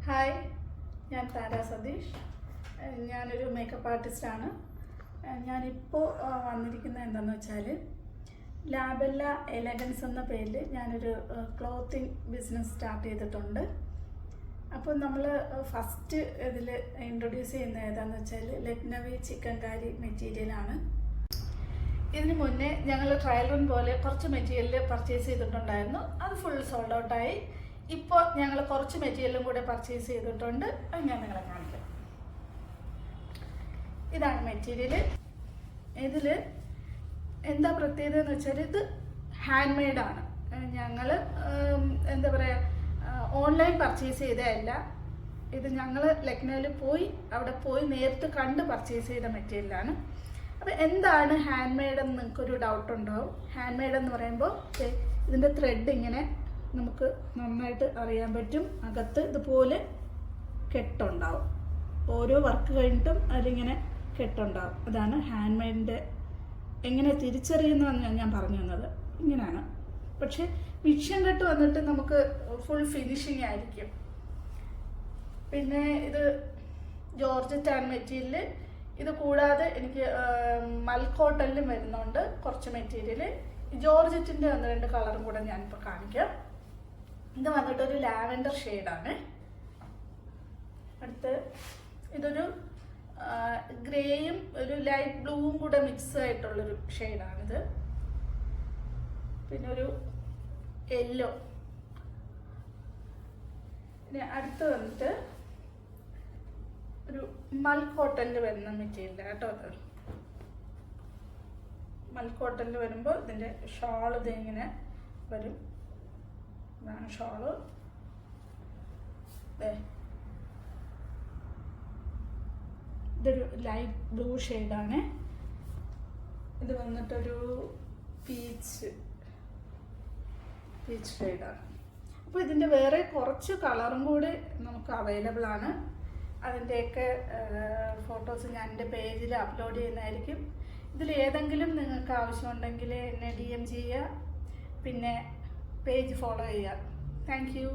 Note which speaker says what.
Speaker 1: Hi, ഞാൻ താര സതീഷ്. ഞാനൊരു makeup ആർട്ടിസ്റ്റാണ്. ഞാനിപ്പോൾ വന്നിരിക്കുന്നത് എന്താണെന്ന് വെച്ചാൽ, ലാബെല്ല എലഗൻസ് എന്ന പേരിൽ ഞാനൊരു ക്ലോത്തിങ് ബിസിനസ് സ്റ്റാർട്ട് ചെയ്തിട്ടുണ്ട്. അപ്പോൾ നമ്മൾ ഫസ്റ്റ് ഇതിൽ ഇൻട്രൊഡ്യൂസ് ചെയ്യുന്നത് ഏതാണെന്ന് വെച്ചാൽ ലക്നവി ചിക്കൻകാരി മെറ്റീരിയലാണ്. ഇതിന് മുന്നേ ഞങ്ങൾ ട്രയൽ റൺ പോലെ കുറച്ച് മെറ്റീരിയൽ പർച്ചേസ് ചെയ്തിട്ടുണ്ടായിരുന്നു. അത് ഫുൾ സോൾഡ് ഔട്ടായി. ഇപ്പോൾ ഞങ്ങൾ കുറച്ച് മെറ്റീരിയലും കൂടെ പർച്ചേസ് ചെയ്തിട്ടുണ്ട്. അത് ഞാൻ നിങ്ങളെ കാണിക്കാം. ഇതാണ് മെറ്റീരിയൽ. ഇതിൽ എന്താ പ്രത്യേകത എന്ന് വെച്ചാൽ, ഇത് ഹാൻഡ് മെയ്ഡാണ്. ഞങ്ങൾ എന്താ പറയുക, ഓൺലൈൻ പർച്ചേസ് ചെയ്തതല്ല. ഇത് ഞങ്ങൾ ലക്നൗവിൽ അവിടെ പോയി നേരിട്ട് കണ്ട് പർച്ചേസ് ചെയ്ത മെറ്റീരിയലാണ്. അപ്പോൾ എന്താണ് ഹാൻഡ് മെയ്ഡ് എന്ന് നിങ്ങൾക്കൊരു ഡൗട്ട് ഉണ്ടാവും. ഹാൻഡ് മെയ്ഡ് എന്ന് പറയുമ്പോൾ ഇതിൻ്റെ ത്രെഡ് ഇങ്ങനെ നമുക്ക് നന്നായിട്ട് അറിയാൻ പറ്റും. അകത്ത് ഇതുപോലെ കെട്ടുണ്ടാവും. ഓരോ വർക്ക് കഴിഞ്ഞിട്ടും അതിലിങ്ങനെ കെട്ടുണ്ടാവും. അതാണ് ഹാൻഡ് മെയ്ഡിൻ്റെ എങ്ങനെ തിരിച്ചറിയുന്നതെന്ന് ഞാൻ പറഞ്ഞു തന്നത്. ഇങ്ങനെയാണ്. പക്ഷേ മിഷ്യൻ കെട്ട് വന്നിട്ട് നമുക്ക് ഫുൾ ഫിനിഷിങ് ആയിരിക്കും. പിന്നെ ഇത് ജോർജറ്റാണ് മെറ്റീരിയൽ. ഇത് കൂടാതെ എനിക്ക് മൽക്കോട്ടനിലും വരുന്നുണ്ട് കുറച്ച് മെറ്റീരിയൽ. ജോർജറ്റിൻ്റെ 1-2 കളറും കൂടെ ഞാനിപ്പോൾ കാണിക്കാം. ഇത് വന്നിട്ടൊരു ലാവൻഡർ ഷെയ്ഡാണ്. അടുത്ത് ഇതൊരു ഗ്രേയും ഒരു ലൈറ്റ് ബ്ലൂവും കൂടെ മിക്സ് ആയിട്ടുള്ളൊരു ഷെയ്ഡാണിത്. പിന്നെ ഒരു യെല്ലോ. പിന്നെ അടുത്ത് വന്നിട്ട് ഒരു മൽക്കോട്ടനിൽ വരുന്ന മെറ്റീരിയലാണ് കേട്ടോ. അത് മൽക്കോട്ടനിൽ വരുമ്പോൾ ഇതിൻ്റെ ഷാൾ ഇതിങ്ങനെ വരും. ഇതാണ് ഷാള്. ഇതൊരു ലൈറ്റ് ബ്ലൂ ഷെയ്ഡാണ്. ഇത് വന്നിട്ടൊരു പീച്ച് ഷെയ്ഡാണ്. അപ്പോൾ ഇതിൻ്റെ വേറെ കുറച്ച് കളറും കൂടി നമുക്ക് അവൈലബിൾ ആണ്. അതിൻ്റെയൊക്കെ ഫോട്ടോസ് ഞാൻ എൻ്റെ പേജിൽ അപ്ലോഡ് ചെയ്യുന്നതായിരിക്കും. ഇതിൽ ഏതെങ്കിലും നിങ്ങൾക്ക് ആവശ്യമുണ്ടെങ്കിൽ എന്നെ DM ചെയ്യുക. പിന്നെ പേജ് ഫോളോ ചെയ്യുക. Thank you.